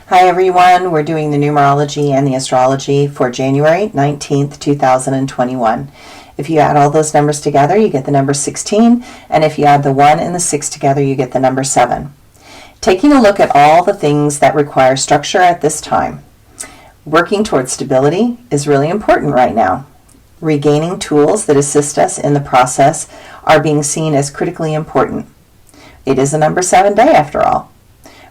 Hi everyone, we're doing the numerology and the astrology for January 19th, 2021. If you add all those numbers together, you get the number 16, and if you add the 1 and the 6 together, you get the number 7. Taking a look at all the things that require structure at this time. Working towards stability is really important right now. Regaining tools that assist us in the process are being seen as critically important. It is a number 7 day after all.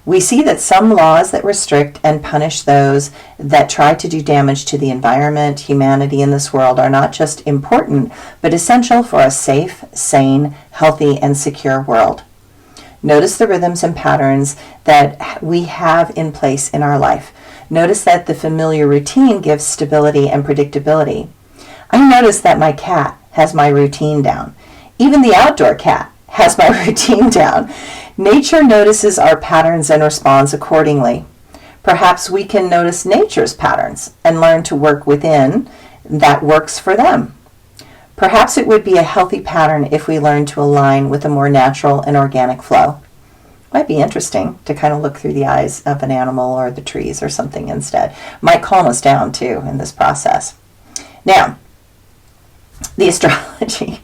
We see that some laws that restrict and punish those that try to do damage to the environment, humanity in this world are not just important, but essential for a safe, sane, healthy, and secure world. Notice the rhythms and patterns that we have in place in our life. Notice that the familiar routine gives stability and predictability. I notice that my cat has my routine down. Even the outdoor cat has my routine down. Nature notices our patterns and responds accordingly. Perhaps we can notice nature's patterns and learn to work within that works for them. Perhaps it would be a healthy pattern if we learn to align with a more natural and organic flow. Might be interesting to kind of look through the eyes of an animal or the trees or something instead. Might calm us down too in this process. Now, the astrology.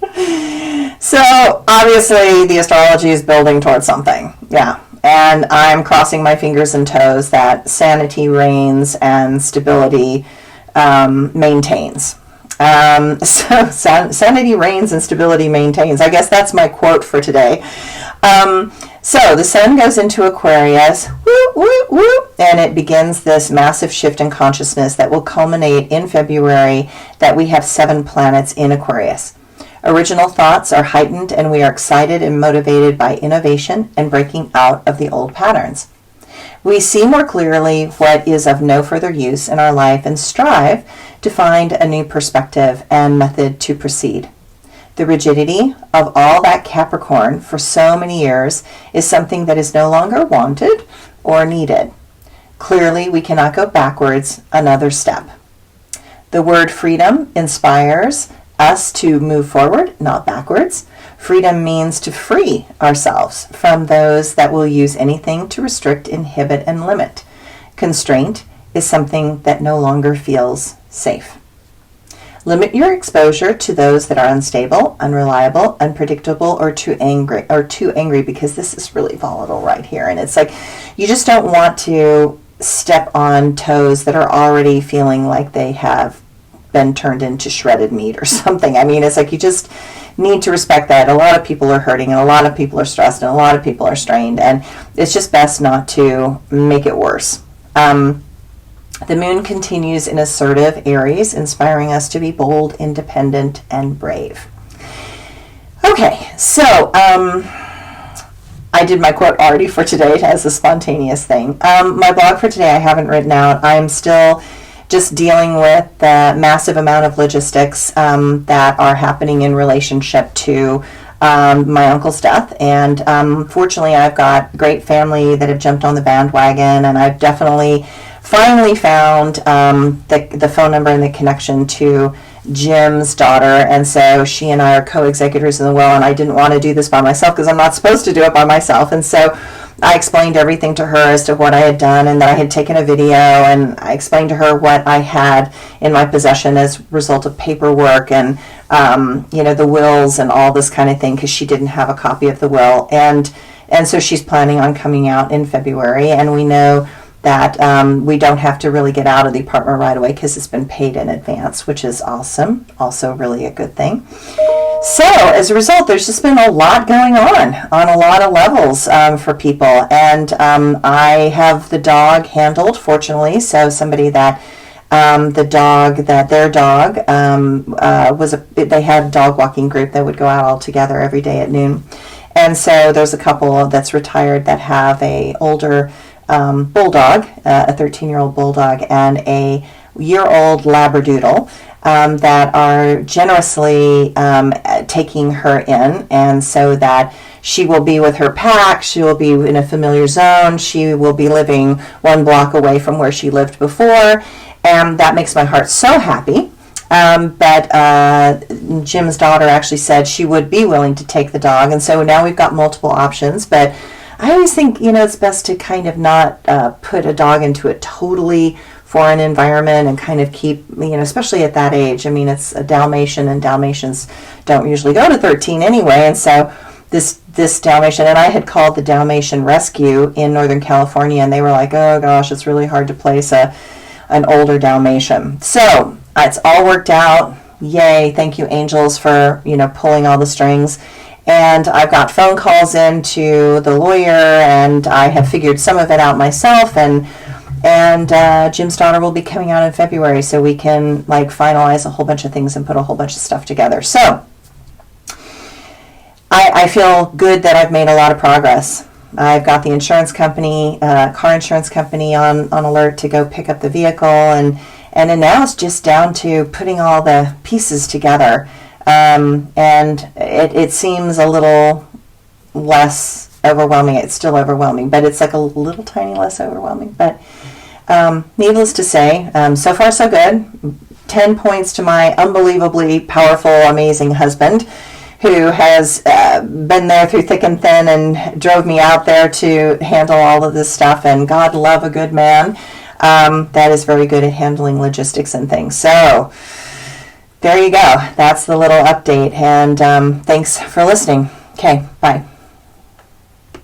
So obviously the astrology is building towards something. Yeah. And I'm crossing my fingers and toes that sanity reigns and stability maintains. So sanity reigns and stability maintains. I guess that's my quote for today. So the sun goes into Aquarius, woo, woo, woo, and it begins this massive shift in consciousness that will culminate in February that we have 7 planets in Aquarius. Original thoughts are heightened and we are excited and motivated by innovation and breaking out of the old patterns. We see more clearly what is of no further use in our life and strive to find a new perspective and method to proceed. The rigidity of all that Capricorn for so many years is something that is no longer wanted or needed. Clearly, we cannot go backwards another step. The word freedom inspires us to move forward, not backwards. Freedom means to free ourselves from those that will use anything to restrict, inhibit, and limit. Constraint is something that no longer feels safe. Limit your exposure to those that are unstable, unreliable, unpredictable, or too angry because this is really volatile right here. And it's like you just don't want to step on toes that are already feeling like they have been turned into shredded meat or something. I mean, it's like you just need to respect that. A lot of people are hurting and a lot of people are stressed and a lot of people are strained, and it's just best not to make it worse. The moon continues in assertive Aries, inspiring us to be bold, independent, and brave. Okay, so I did my quote already for today as a spontaneous thing. My blog for today I haven't written out. I'm still just dealing with the massive amount of logistics that are happening in relationship to my uncle's death. And fortunately, I've got great family that have jumped on the bandwagon, and I've definitely finally found the phone number and the connection to Jim's daughter, and so she and I are co-executors in the will, and I didn't want to do this by myself because I'm not supposed to do it by myself, and so I explained everything to her as to what I had done and that I had taken a video, and I explained to her what I had in my possession as a result of paperwork and the wills and all this kind of thing, because she didn't have a copy of the will, and so she's planning on coming out in February, and we know that we don't have to really get out of the apartment right away because it's been paid in advance, which is awesome. Also really a good thing. So as a result, there's just been a lot going on a lot of levels for people. And I have the dog handled, fortunately. So somebody that their dog they had a dog walking group that would go out all together every day at noon. And so there's a couple that's retired that have a older bulldog, a 13-year-old bulldog, and a year-old labradoodle that are generously taking her in, and so that she will be with her pack, she will be in a familiar zone, she will be living 1 block away from where she lived before, and that makes my heart so happy. But Jim's daughter actually said she would be willing to take the dog, and so now we've got multiple options, but I always think, it's best to kind of not put a dog into a totally foreign environment and kind of keep, especially at that age. I mean, it's a Dalmatian, and Dalmatians don't usually go to 13 anyway. And so this Dalmatian, and I had called the Dalmatian Rescue in Northern California, and they were like, oh gosh, it's really hard to place an older Dalmatian. So it's all worked out. Yay. Thank you, angels, for, pulling all the strings. And I've got phone calls in to the lawyer, and I have figured some of it out myself, and Jim's daughter will be coming out in February, so we can finalize a whole bunch of things and put a whole bunch of stuff together. So I feel good that I've made a lot of progress. I've got the insurance company, car insurance company on alert to go pick up the vehicle, and then now it's just down to putting all the pieces together. And it seems a little less overwhelming. It's still overwhelming, but it's like a little tiny less overwhelming. But needless to say, so far so good. 10 points to my unbelievably powerful, amazing husband, who has been there through thick and thin and drove me out there to handle all of this stuff. And God love a good man that is very good at handling logistics and things. So there you go. That's the little update. And thanks for listening. Okay, bye.